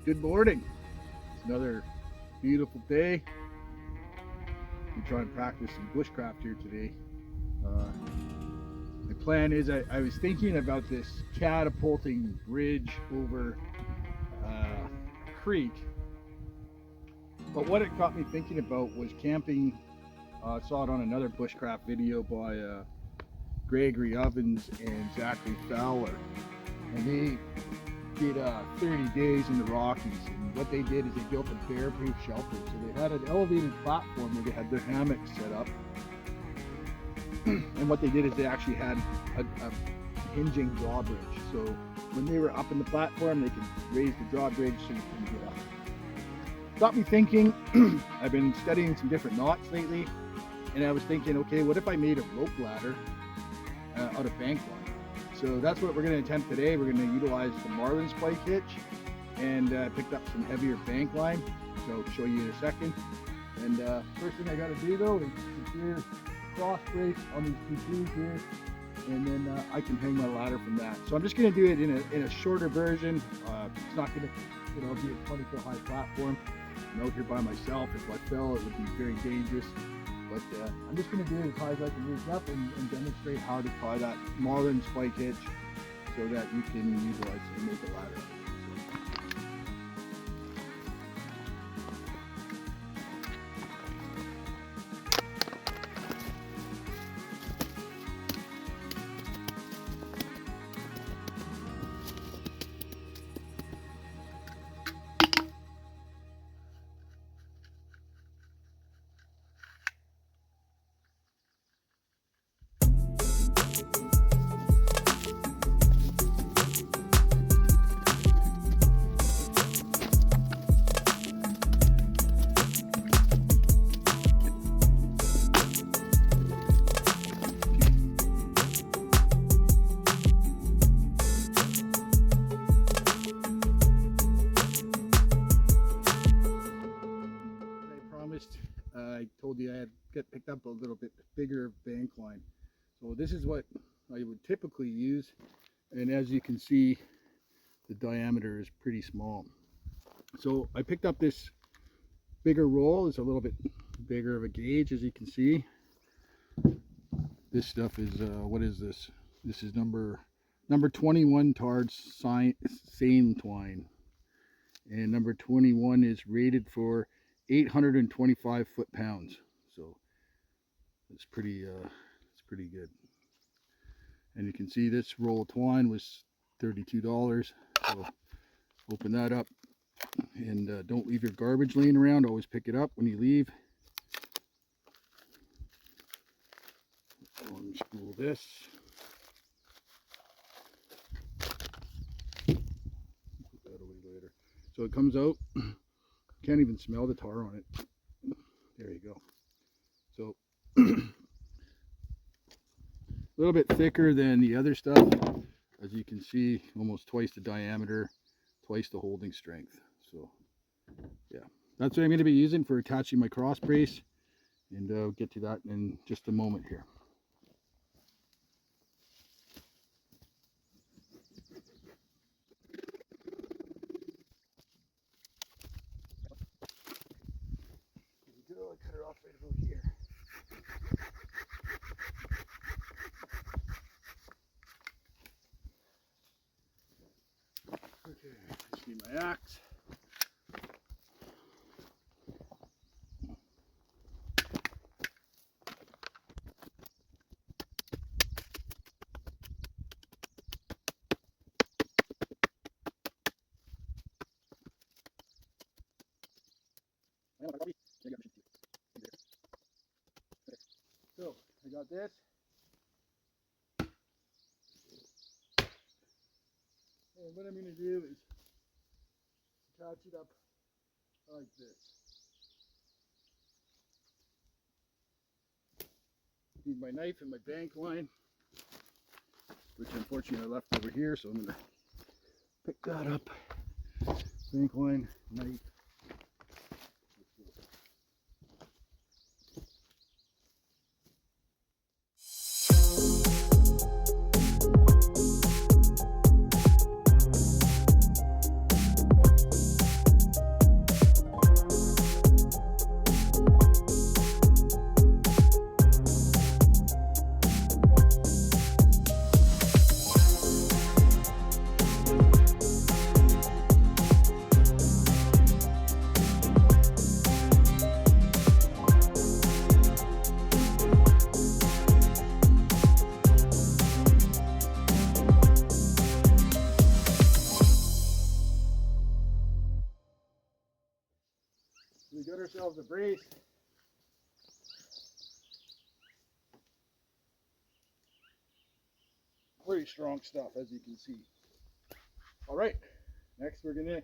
Good morning. It's another beautiful day. We try and practice some bushcraft here today. My plan is I was thinking about this catapulting bridge over a creek, but what it got me thinking about was camping. I saw it on another bushcraft video by Gregory Ovens and Zachary Fowler, and they did 30 days in the Rockies, and what they did is they built a bear-proof shelter. So they had an elevated platform where they had their hammocks set up, and what they did is they actually had a hinging drawbridge. So when they were up in the platform, they could raise the drawbridge so you couldn't get up. Got me thinking. I've been studying some different knots lately, and I was thinking, okay, what if I made a rope ladder out of Bankline? So that's what we're going to attempt today. We're going to utilize the Marlin Spike Hitch, and picked up some heavier Bankline, so I'll show you in a second. And first thing I got to do though is secure the cross brace on these two trees here, and then I can hang my ladder from that. So I'm just going to do it in a shorter version. It's not going to be a 20-foot high platform. I'm out here by myself. If I fell, it would be very dangerous. But I'm just going to do it as high as I can reach up and demonstrate how to tie that Marlin Spike Hitch so that you can utilize it and make a ladder. I told you I had picked up a little bit bigger Bankline. So this is what I would typically use, and as you can see, the diameter is pretty small. So I picked up this bigger roll. It's a little bit bigger of a gauge, as you can see. This stuff is what is this? This is number 21 tarred seine twine, and number 21 is rated for 825 foot-pounds, so it's pretty good. And you can see this roll of twine was $32. So open that up, and don't leave your garbage laying around. Always pick it up when you leave. Unspool this. Put that away later. So it comes out. Can't even smell the tar on it. There you go. So a little bit thicker than the other stuff. As you can see, almost twice the diameter, twice the holding strength. So yeah, that's what I'm going to be using for attaching my cross brace, and I'll get to that in just a moment here. I cut her off right about here. Okay, just need my axe. So I got this. And what I'm going to do is attach it up like this. Need my knife and my Bankline, which unfortunately I left over here, so I'm going to pick that up. Bankline, knife. got ourselves a brace. Pretty strong stuff, as you can see. All right, next we're gonna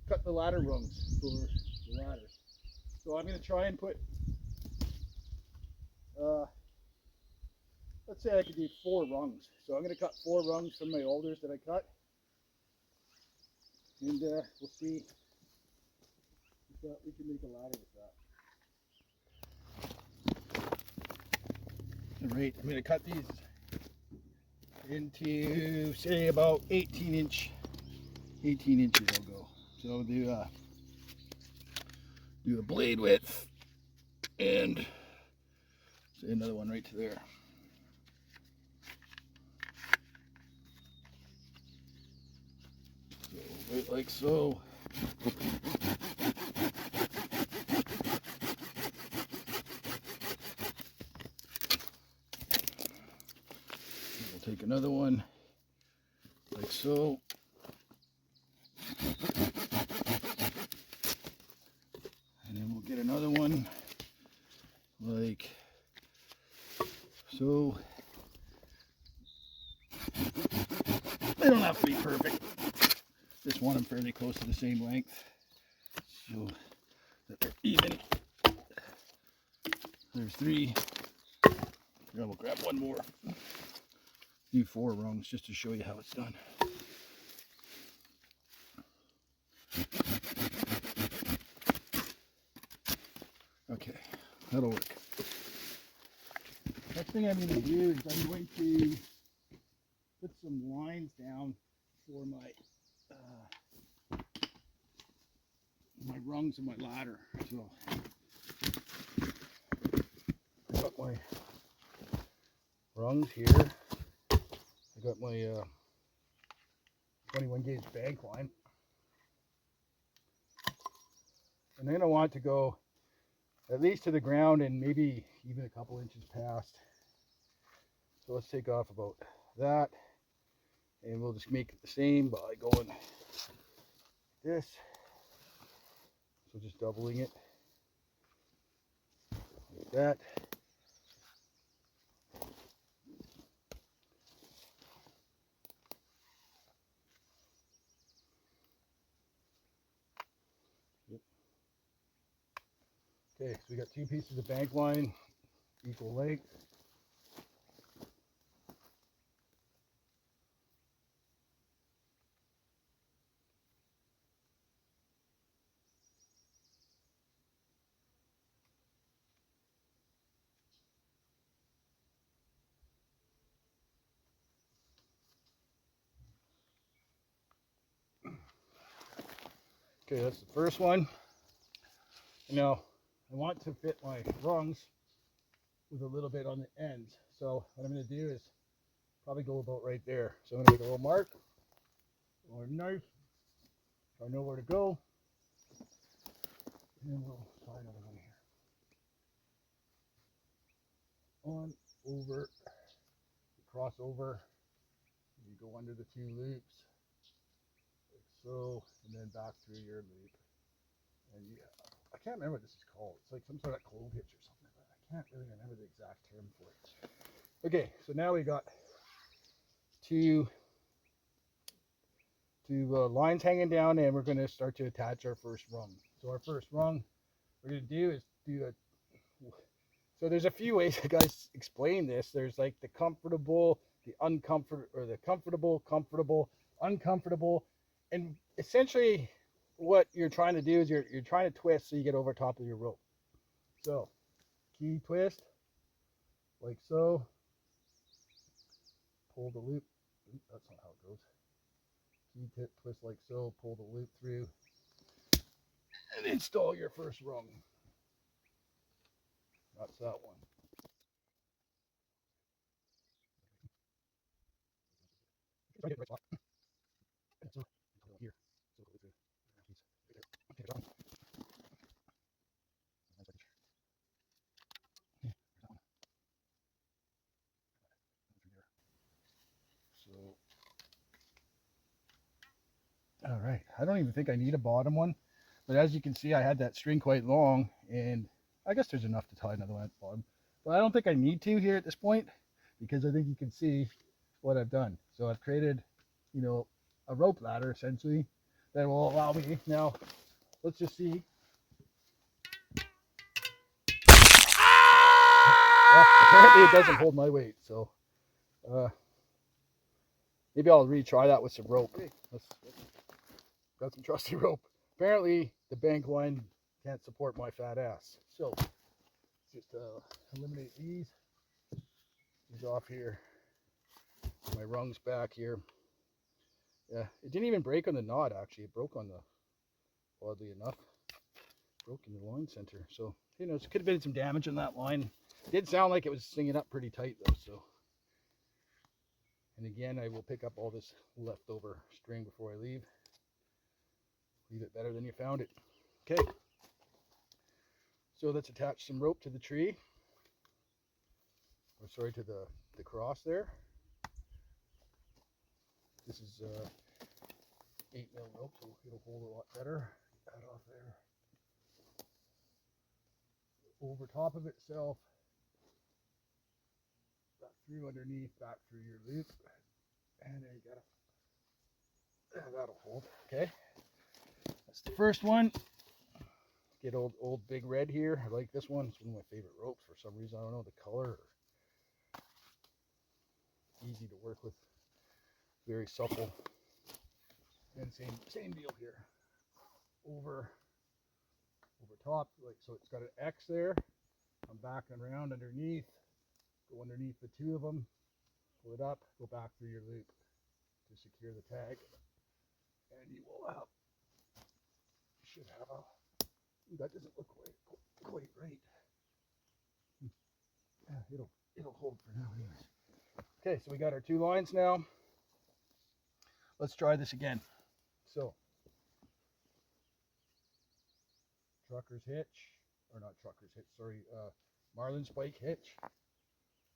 cut the ladder rungs for the ladder. So I'm gonna try and put, let's say I could do 4 rungs. So I'm gonna cut 4 rungs from my alders that I cut, and we'll see if we can make a ladder with that. All right, I'm gonna cut these into, say, about 18 inches I'll go. So I'll do a blade width and say another one right to there. So right like so. We'll take another one like so. And then we'll get another one like so. They don't have to be perfect. Just want them fairly close to the same length so that they're even. There's 3. Yeah, we'll grab one more. Do 4 rungs just to show you how it's done. Okay, that'll work. Next thing I'm going to do is I'm going to put some lines down for my rungs of my ladder. So I got my rungs here. I got my 21 gauge Bankline, and then I want to go at least to the ground and maybe even a couple inches past. So let's take off about that, and we'll just make it the same by going this. So just doubling it like that. Okay, so we got 2 pieces of Bankline, equal length. Okay, that's the first one. Now, I want to fit my rungs with a little bit on the ends. So what I'm going to do is probably go about right there. So I'm going to make a little mark, or a knife, so I know where to go. And then we'll try another one here. On, over, cross over, you go under the 2 loops, like so, and then back through your loop. And yeah, I can't remember what this is called. It's like some sort of clove hitch or something, but I can't really remember the exact term for it. Okay, so now we got two lines hanging down, and we're going to start to attach our first rung. So our first rung we're going to do is so there's a few ways I guys explain this. There's like the comfortable, the uncomfortable, or the comfortable, comfortable, uncomfortable, and essentially what you're trying to do is you're trying to twist so you get over top of your rope. So key twist like so, pull the loop. Oops, that's not how it goes. Key tip twist like so, pull the loop through, and install your first rung. That's that one. All right, I don't even think I need a bottom one, But as you can see, I had that string quite long, and I guess there's enough to tie another one at the bottom. But I don't think I need to here at this point, because I think you can see what I've done. So I've created, you know, a rope ladder essentially that will allow me. Now, let's just see. Well, apparently it doesn't hold my weight, so maybe I'll retry that with some rope. Hey, got some trusty rope. Apparently the Bankline can't support my fat ass, so just eliminate these off here. My rungs back here. Yeah, it didn't even break on the knot. Actually, it broke on the, oddly enough, broke in the line center. So you know, it could have been some damage on that line. It did sound like it was singing up pretty tight though. So, and again, I will pick up all this leftover string before I leave. Leave it better than you found it. Okay. So let's attach some rope to the tree. Or sorry, to the cross there. This is 8mm rope, so it'll hold a lot better. Get that off there. Over top of itself. Back through underneath, back through your loop. And there you got it. That'll hold. Okay. That's the first one. Get old Big Red here. I like this one. It's one of my favorite ropes for some reason. I don't know the color. Easy to work with. Very supple. And same deal here. Over top, like so. It's got an X there. Come back and around underneath. Go underneath the two of them. Pull it up. Go back through your loop to secure the tag. And you will have. You should have a. That doesn't look quite right. Yeah, it'll hold for now anyways. Okay, so we got our two lines now. Let's try this again. So Trucker's hitch, or not Trucker's hitch, sorry, Marlin Spike hitch.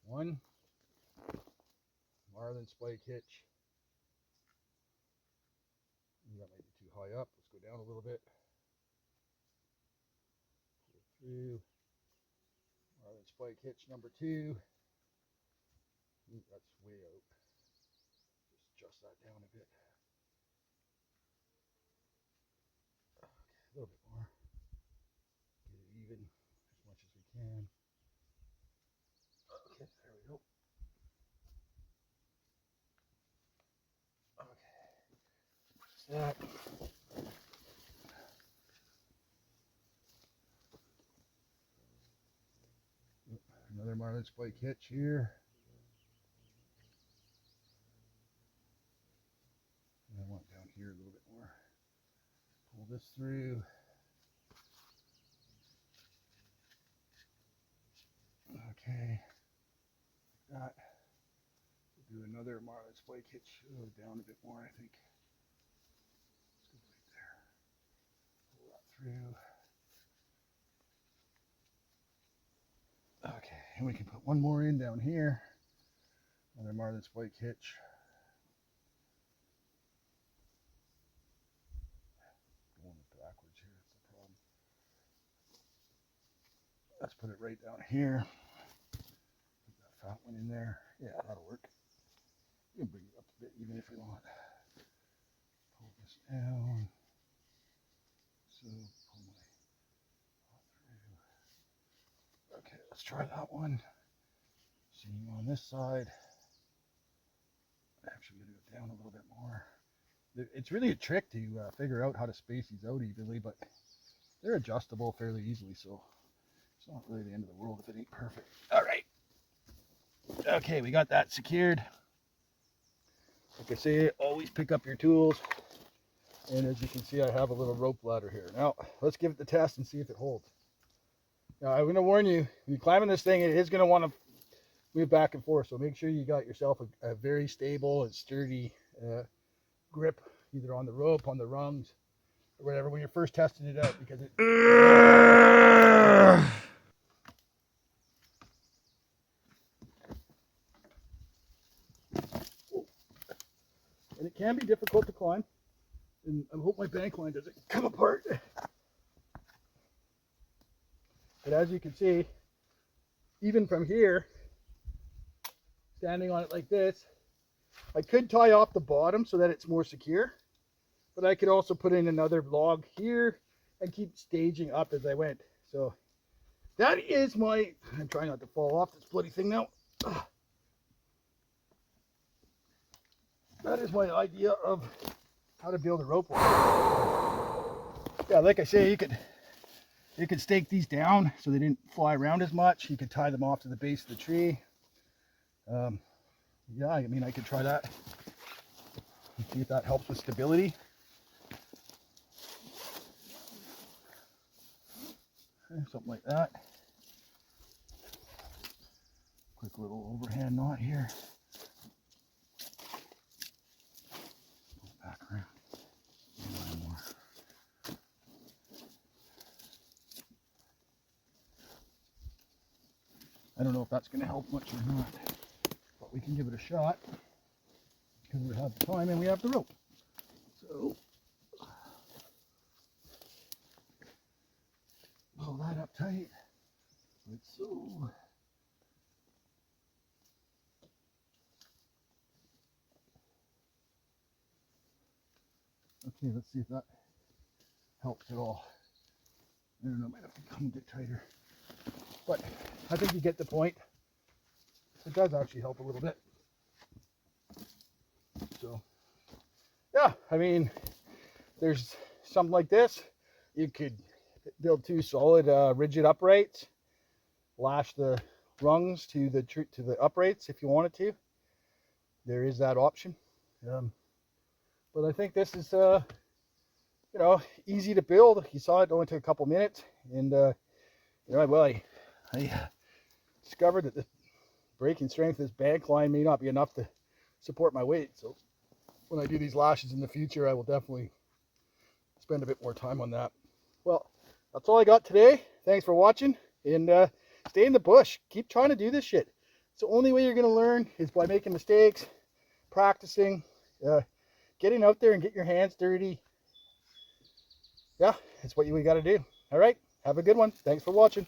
One. Marlin Spike hitch. That might be too high up. Let's go down a little bit. Through Marlin Spike hitch number 2. Ooh, that's way out. Just adjust that down a bit. Okay, a little bit more. Get it even as much as we can. Okay, there we go. Okay, that. Another Marlin Spike hitch here. And I want down here a little bit more. Pull this through. Okay. Like that. We'll do another Marlin Spike hitch. Oh, down a bit more, I think. Let's go right there. Pull that through. Okay, and we can put one more in down here. Another Marlin Spike hitch. Going backwards here, that's the problem. Let's put it right down here. Put that fat one in there. Yeah, that'll work. We can bring it up a bit even if we want. Pull this down. So pull my through. Okay, let's try that one. Same on this side. Actually, I'm going to go down a little bit more. It's really a trick to figure out how to space these out evenly, but they're adjustable fairly easily, so it's not really the end of the world if it ain't perfect. All right. Okay, we got that secured. Like I say, always pick up your tools. And as you can see, I have a little rope ladder here. Now, let's give it the test and see if it holds. Now, I'm going to warn you, when you're climbing this thing, it is going to want to move back and forth. So make sure you got yourself a very stable and sturdy grip, either on the rope, on the rungs, or whatever, when you're first testing it out, because it... And it can be difficult to climb. And I hope my Bankline doesn't come apart. But as you can see, even from here, standing on it like this, I could tie off the bottom so that it's more secure, but I could also put in another log here and keep staging up as I went. So that is my, I'm trying not to fall off this bloody thing now. That is my idea of how to build a rope walk. Yeah, like I say, you could stake these down so they didn't fly around as much. You could tie them off to the base of the tree. Yeah, I mean, I could try that and see if that helps with stability. Something like that. Quick little overhand knot here. Back around. One more. I don't know if that's going to help much or not, but we can give it a shot because we have the time and we have the rope. So pull that up tight, like so. Okay, let's see if that helps at all. I don't know, I might have to come a bit tighter. But I think you get the point. It does actually help a little bit. So, yeah, I mean, there's something like this. You could build two solid rigid uprights, lash the rungs to the uprights if you wanted to. There is that option. But I think this is, you know, easy to build. You saw it only took a couple minutes, and you know, well, I discovered that the braking strength of this Bankline may not be enough to support my weight. So when I do these lashes in the future, I will definitely spend a bit more time on that. Well, that's all I got today. Thanks for watching, and stay in the bush. Keep trying to do this shit. It's the only way you're going to learn is by making mistakes, practicing, getting out there and get your hands dirty. Yeah, it's what you got to do. All right, have a good one. Thanks for watching.